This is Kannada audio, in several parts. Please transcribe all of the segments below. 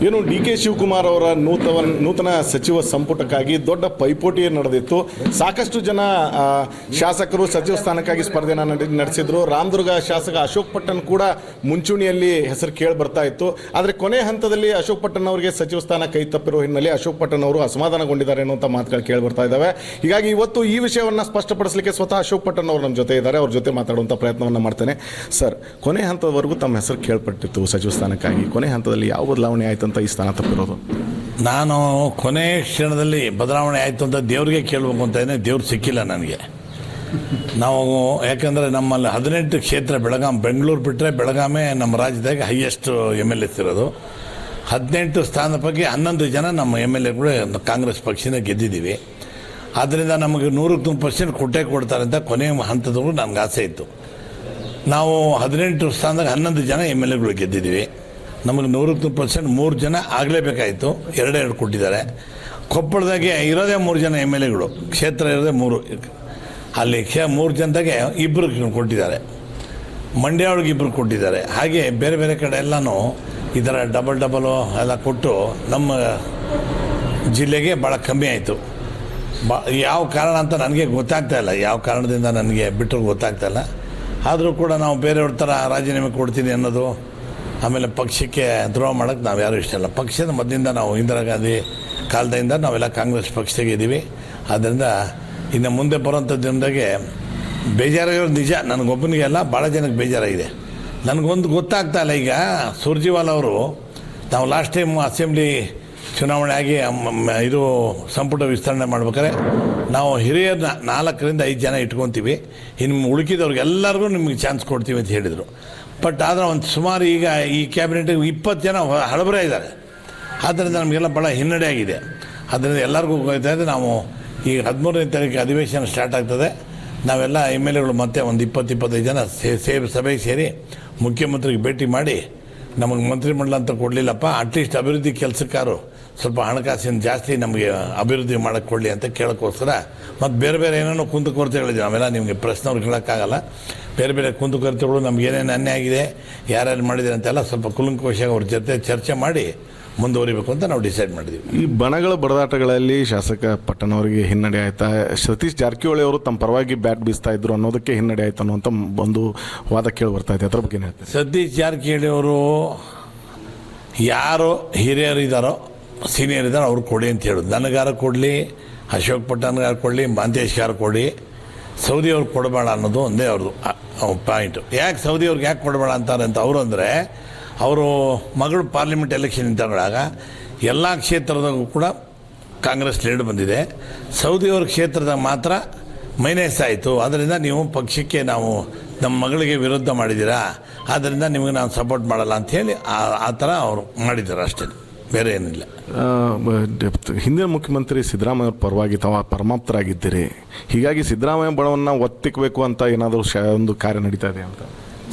ಏನು ಡಿ ಕೆ ಶಿವಕುಮಾರ್ ಅವರ ನೂತನ ಸಚಿವ ಸಂಪುಟಕ್ಕಾಗಿ ದೊಡ್ಡ ಪೈಪೋಟಿ ನಡೆದಿತ್ತು. ಸಾಕಷ್ಟು ಜನ ಶಾಸಕರು ಸಚಿವ ಸ್ಥಾನಕ್ಕಾಗಿ ಸ್ಪರ್ಧೆನ ನಡೆಸಿದ್ರು. ರಾಮದುರ್ಗ ಶಾಸಕ ಅಶೋಕ್ ಪಟ್ಟಣ್ ಕೂಡ ಮುಂಚೂಣಿಯಲ್ಲಿ ಹೆಸರು ಕೇಳಿ ಬರ್ತಾ ಇತ್ತು. ಆದರೆ ಕೊನೆ ಹಂತದಲ್ಲಿ ಅಶೋಕ್ ಪಟ್ಟಣ್ ಅವರಿಗೆ ಸಚಿವ ಸ್ಥಾನ ಕೈ ತಪ್ಪಿರೋ ಹಿನ್ನೆಲೆ ಅಶೋಕ್ ಪಟ್ಟಣ್ ಅವರು ಅಸಮಾಧಾನಗೊಂಡಿದ್ದಾರೆ ಅನ್ನುವಂಥ ಮಾತುಗಳು ಕೇಳಿ ಬರ್ತಾ ಇದ್ದಾವೆ. ಹೀಗಾಗಿ ಇವತ್ತು ಈ ವಿಷಯವನ್ನು ಸ್ಪಷ್ಟಪಡಿಸಲಿಕ್ಕೆ ಸ್ವತಃ ಅಶೋಕ್ ಪಟ್ಟಣ್ ಅವರು ನಮ್ಮ ಜೊತೆ ಇದ್ದಾರೆ. ಅವ್ರ ಜೊತೆ ಮಾತಾಡುವಂಥ ಪ್ರಯತ್ನವನ್ನು ಮಾಡ್ತೇನೆ. ಸರ್, ಕೊನೆ ಹಂತದವರೆಗೂ ತಮ್ಮ ಹೆಸರು ಕೇಳ್ಪಟ್ಟಿತ್ತು ಸಚಿವ ಸ್ಥಾನಕ್ಕಾಗಿ. ಕೊನೆ ಹಂತದಲ್ಲಿ ಯಾವ ಬದಲಾವಣೆ ಆಯ್ತು ಅಂತ ಈ ಸ್ಥಾನ ತಪ್ಪಿರೋದು? ನಾನು ಕೊನೆ ಕ್ಷಣದಲ್ಲಿ ಬದಲಾವಣೆ ಆಯಿತು ಅಂತ ದೇವ್ರಿಗೆ ಕೇಳಬೇಕು ಅಂತ ಇದ್ದೆ. ದೇವ್ರು ಸಿಕ್ಕಿಲ್ಲ ನನಗೆ. ನಾವು ಯಾಕಂದರೆ ನಮ್ಮಲ್ಲಿ 18 ಕ್ಷೇತ್ರ ಬೆಂಗಳೂರು ಬಿಟ್ಟರೆ ಬೆಳಗಾಮೇ ನಮ್ಮ ರಾಜ್ಯದಾಗ ಹೈಯೆಸ್ಟ್ MLAs ಇರೋದು. 18 ಸ್ಥಾನದ ಬಗ್ಗೆ 11 ಜನ ನಮ್ಮ MLA ಕೂಡ ಕಾಂಗ್ರೆಸ್ ಪಕ್ಷದಿಂದ ಗೆದ್ದಿದ್ದೀವಿ. ಆದ್ದರಿಂದ ನಮಗೆ 100% ಕೊಟ್ಟೇ ಕೊಡ್ತಾರೆ ಅಂತ ಕೊನೆಯ ಹಂತದವರು ನನಗೆ ಆಸೆ ಇತ್ತು. ನಾವು 18 ಸ್ಥಾನದಾಗ 11 ಜನ MLAಗಳು ಗೆದ್ದಿದ್ದೀವಿ. ನಮಗೆ 100% 3 ಜನ ಆಗಲೇಬೇಕಾಯಿತು. 2 ಕೊಟ್ಟಿದ್ದಾರೆ. ಕೊಪ್ಪಳದಾಗೆ ಇರೋದೇ 3 ಜನ MLAಗಳು, ಕ್ಷೇತ್ರ ಇರೋದೇ 3. ಅಲ್ಲಿ 3 ಜನದಾಗೆ 2 ಕೊಟ್ಟಿದ್ದಾರೆ. ಮಂಡ್ಯ ಒಳಗೆ 2 ಕೊಟ್ಟಿದ್ದಾರೆ. ಹಾಗೆ ಬೇರೆ ಬೇರೆ ಕಡೆ ಎಲ್ಲನೂ ಈ ಥರ ಡಬಲು ಎಲ್ಲ ಕೊಟ್ಟು ನಮ್ಮ ಜಿಲ್ಲೆಗೆ ಭಾಳ ಕಮ್ಮಿ ಆಯಿತು. ಯಾವ ಕಾರಣ ಅಂತ ನನಗೆ ಗೊತ್ತಾಗ್ತಾ ಇಲ್ಲ. ಯಾವ ಕಾರಣದಿಂದ ನನಗೆ ಬಿಟ್ಟರು ಗೊತ್ತಾಗ್ತಾ ಇಲ್ಲ. ಆದರೂ ಕೂಡ ನಾವು ಬೇರೆಯವ್ರ ಥರ ರಾಜೀನಾಮೆ ಕೊಡ್ತೀನಿ ಅನ್ನೋದು, ಆಮೇಲೆ ಪಕ್ಷಕ್ಕೆ ದ್ರೋಹ ಮಾಡೋಕ್ಕೆ ನಾವು ಯಾರೂ ಇಷ್ಟ ಇಲ್ಲ. ಪಕ್ಷದ ಮೊದಲಿಂದ ನಾವು ಇಂದಿರಾ ಗಾಂಧಿ ಕಾಲದಿಂದ ನಾವೆಲ್ಲ ಕಾಂಗ್ರೆಸ್ ಪಕ್ಷದಾಗೆ ಇದ್ದೀವಿ. ಆದ್ದರಿಂದ ಇನ್ನು ಮುಂದೆ ಬರೋಂಥ ದಿನದಾಗೆ ಬೇಜಾರಾಗಿರೋದು ನಿಜ. ನನಗೊಬ್ಬನಿಗೆ ಅಲ್ಲ, ಭಾಳ ಜನಕ್ಕೆ ಬೇಜಾರಾಗಿದೆ. ನನಗೊಂದು ಗೊತ್ತಾಗ್ತಾ ಇಲ್ಲ. ಈಗ ಸುರ್ಜಿವಾಲ್ ಅವರು, ನಾವು ಲಾಸ್ಟ್ ಟೈಮ್ ಅಸೆಂಬ್ಲಿ ಚುನಾವಣೆ ಆಗಿ ಇದು ಸಂಪುಟ ವಿಸ್ತರಣೆ ಮಾಡ್ಬೇಕಾದ್ರೆ ನಾವು ಹಿರಿಯರನ್ನ 4ರಿಂದ 5 ಜನ ಇಟ್ಕೊತೀವಿ, ಇನ್ನು ಉಳುಕಿದವ್ರಿಗೆಲ್ಲರಿಗೂ ನಿಮಗೆ ಚಾನ್ಸ್ ಕೊಡ್ತೀವಿ ಅಂತ ಹೇಳಿದರು. ಬಟ್ ಆದರೆ ಒಂದು ಸುಮಾರು ಈಗ ಈ ಕ್ಯಾಬಿನೆಟಿಗೆ 20 ಜನ ಹಳಬರೇ ಇದ್ದಾರೆ. ಆದ್ದರಿಂದ ನಮಗೆಲ್ಲ ಭಾಳ ಹಿನ್ನಡೆ ಆಗಿದೆ. ಆದ್ದರಿಂದ ಎಲ್ಲರಿಗೂ ಹೋಗ್ತಾ ಇದೆ. ನಾವು ಈಗ 13ನೇ ತಾರೀಕು ಅಧಿವೇಶನ ಸ್ಟಾರ್ಟ್ ಆಗ್ತದೆ. ನಾವೆಲ್ಲ MLAಗಳು ಮತ್ತೆ ಒಂದು 20-25 ಜನ ಸಭೆಗೆ ಸೇರಿ ಮುಖ್ಯಮಂತ್ರಿಗೆ ಭೇಟಿ ಮಾಡಿ, ನಮಗೆ ಮಂತ್ರಿಮಂಡಲ ಅಂತ ಕೊಡಲಿಲ್ಲಪ್ಪ, ಅಟ್ಲೀಸ್ಟ್ ಅಭಿವೃದ್ಧಿ ಕೆಲಸಕ್ಕಾರು ಸ್ವಲ್ಪ ಹಣಕಾಸಿನ ಜಾಸ್ತಿ ನಮಗೆ ಅಭಿವೃದ್ಧಿ ಮಾಡೋಕ್ಕೆ ಕೊಡಲಿ ಅಂತ ಕೇಳೋಕ್ಕೋಸ್ಕರ ಮತ್ತು ಬೇರೆ ಬೇರೆ ಏನೇನೋ ಕುಂದುಕೊರತೆಗಳಿದೆ. ನಾವೆಲ್ಲ ನಿಮಗೆ ಪ್ರಶ್ನೆವ್ರು ಕೇಳೋಕ್ಕಾಗಲ್ಲ. ಬೇರೆ ಬೇರೆ ಕುಂದುಕೊರತೆಗಳು ನಮ್ಗೆ ಏನೇನು ಅನ್ಯಾಯ ಆಗಿದೆ, ಯಾರ್ಯಾರು ಮಾಡಿದ್ದಾರೆ ಅಂತೆಲ್ಲ ಸ್ವಲ್ಪ ಕೂಲಂಕಷವಾಗಿ ಅವ್ರ ಜೊತೆ ಚರ್ಚೆ ಮಾಡಿ ಮುಂದುವರಿಬೇಕು ಅಂತ ನಾವು ಡಿಸೈಡ್ ಮಾಡಿದ್ವಿ. ಈ ಬಣಗಳ ಬಡದಾಟಗಳಲ್ಲಿ ಶಾಸಕ ಪಟ್ಟಣ್ ಅವರಿಗೆ ಹಿನ್ನಡೆ ಆಯ್ತಾ? ಸತೀಶ್ ಜಾರಕಿಹೊಳಿ ಅವರು ತಮ್ಮ ಪರವಾಗಿ ಬ್ಯಾಟ್ ಬೀಸ್ತಾ ಇದ್ರು ಅನ್ನೋದಕ್ಕೆ ಹಿನ್ನಡೆ ಆಯ್ತು ಅನ್ನುವಂಥ ಒಂದು ವಾದ ಕೇಳಿ ಬರ್ತಾ ಇದೆ. ಅದ್ರ ಬಗ್ಗೆ ಏನು ಹೇಳ್ತಾರೆ? ಸತೀಶ್ ಜಾರಕಿಹೊಳಿ ಅವರು ಯಾರು ಹಿರಿಯರಿದ್ದಾರೋ, ಸೀನಿಯರ್ ಇದ್ದಾರೋ ಅವ್ರು ಕೊಡಿ ಅಂತ ಹೇಳೋದು. ನನಗಾರ ಕೊಡಲಿ, ಅಶೋಕ್ ಪಟ್ಟಣ್ಗಾರು ಕೊಡಲಿ, ಮಾಂತೇಶ್ಗಾರು ಕೊಡಿ, ಸೌದಿಯವ್ರಿಗೆ ಕೊಡಬೇಡ ಅನ್ನೋದು ಒಂದೇ ಅವ್ರದ್ದು ಪಾಯಿಂಟು. ಯಾಕೆ ಸೌದಿಯವ್ರಿಗೆ ಯಾಕೆ ಕೊಡಬೇಡ ಅಂತಾರೆ ಅಂತ ಅವರು ಅಂದರೆ, ಅವರು ಮಗಳು ಪಾರ್ಲಿಮೆಂಟ್ ಎಲೆಕ್ಷನ್ ನಿಂತಾಗ ಎಲ್ಲ ಕ್ಷೇತ್ರದಾಗೂ ಕೂಡ ಕಾಂಗ್ರೆಸ್ ಲೀಡ್ ಬಂದಿದೆ. ಸೌದಿಯವ್ರ ಕ್ಷೇತ್ರದಾಗ ಮಾತ್ರ ಮೈನಸ್ ಆಯಿತು. ಅದರಿಂದ ನೀವು ಪಕ್ಷಕ್ಕೆ ನಾವು ನಮ್ಮ ಮಗಳಿಗೆ ವಿರುದ್ಧ ಮಾಡಿದ್ದೀರಾ, ಆದ್ದರಿಂದ ನಿಮಗೆ ನಾನು ಸಪೋರ್ಟ್ ಮಾಡಲ್ಲ ಅಂಥೇಳಿ ಆ ಥರ ಅವರು ಮಾಡಿದ್ದಾರೆ ಅಷ್ಟೇ, ಬೇರೆ ಏನಿಲ್ಲ. ಹಿಂದಿನ ಮುಖ್ಯಮಂತ್ರಿ ಸಿದ್ದರಾಮಯ್ಯ ಅವ್ರ ಪರವಾಗಿ ತಾವು ಪರಮಾಪ್ತರಾಗಿದ್ದೀರಿ. ಹೀಗಾಗಿ ಸಿದ್ದರಾಮಯ್ಯ ಬಣವನ್ನು ಒತ್ತಿಕಬೇಕು ಅಂತ ಏನಾದರೂ ಒಂದು ಕಾರ್ಯ ನಡೀತಾ ಇದೆ ಅಂತ?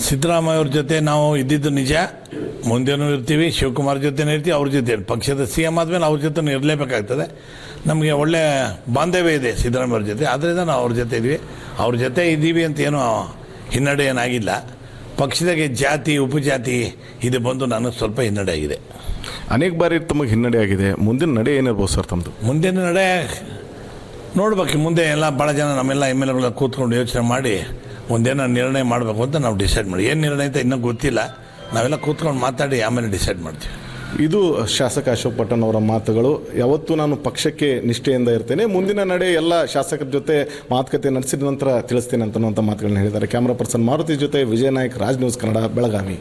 ಸಿದ್ದರಾಮಯ್ಯ ಅವ್ರ ಜೊತೆ ನಾವು ಇದ್ದಿದ್ದು ನಿಜ, ಮುಂದೆನೂ ಇರ್ತೀವಿ. ಶಿವಕುಮಾರ್ ಜೊತೆನೂ ಇರ್ತೀವಿ, ಅವ್ರ ಜೊತೆ ಪಕ್ಷದ CM ಆದಮೇಲೆ ಅವ್ರ ಜೊತೆ ಇರಲೇಬೇಕಾಗ್ತದೆ. ನಮಗೆ ಒಳ್ಳೆ ಬಾಂಧವ್ಯ ಇದೆ ಸಿದ್ದರಾಮಯ್ಯ ಅವ್ರ ಜೊತೆ. ಆದ್ದರಿಂದ ನಾವು ಅವ್ರ ಜೊತೆ ಇದ್ವಿ. ಅವ್ರ ಜೊತೆ ಇದ್ದೀವಿ ಅಂತ ಏನೂ ಹಿನ್ನಡೆ ಏನಾಗಿಲ್ಲ. ಪಕ್ಷದಾಗೆ ಜಾತಿ ಉಪಜಾತಿ ಇದು ಬಂದು ನನಗೆ ಸ್ವಲ್ಪ ಹಿನ್ನಡೆ ಆಗಿದೆ. ಅನೇಕ ಬಾರಿ ತಮಗೆ ಹಿನ್ನಡೆ ಆಗಿದೆ. ಮುಂದಿನ ನಡೆ ಏನಿರ್ಬೋದು ಸರ್ ತಮ್ಮದು? ಮುಂದಿನ ನಡೆ ನೋಡ್ಬೇಕು. ಮುಂದೆ ಎಲ್ಲ ಭಾಳ ಜನ ನಮ್ಮೆಲ್ಲ MLAಗಳ ಕೂತ್ಕೊಂಡು ಯೋಚನೆ ಮಾಡಿ ಒಂದೇನೋ ನಿರ್ಣಯ ಮಾಡಬೇಕು ಅಂತ ನಾವು ಡಿಸೈಡ್ ಮಾಡಿ. ಏನು ನಿರ್ಣಯ ಅಂತ ಇನ್ನೂ ಗೊತ್ತಿಲ್ಲ. ನಾವೆಲ್ಲ ಕೂತ್ಕೊಂಡು ಮಾತಾಡಿ ಆಮೇಲೆ ಡಿಸೈಡ್ ಮಾಡ್ತೀವಿ. ಇದು ಶಾಸಕ ಅಶೋಕ್ ಪಟ್ಟಣ್ ಅವರ ಮಾತುಗಳು. ಯಾವತ್ತೂ ನಾನು ಪಕ್ಷಕ್ಕೆ ನಿಷ್ಠೆಯಿಂದ ಇರ್ತೇನೆ, ಮುಂದಿನ ನಡೆ ಎಲ್ಲ ಶಾಸಕರ ಜೊತೆ ಮಾತುಕತೆ ನಡೆಸಿದ ನಂತರ ತಿಳಿಸ್ತೇನೆ ಅಂತನ್ನುವಂಥ ಮಾತುಗಳನ್ನ ಹೇಳಿದ್ದಾರೆ. ಕ್ಯಾಮ್ರಾ ಪರ್ಸನ್ ಮಾರುತಿ ಜೊತೆ ವಿಜಯ ನಾಯಕ್, ರಾಜ್ ನ್ಯೂಸ್ ಕನ್ನಡ, ಬೆಳಗಾವಿ.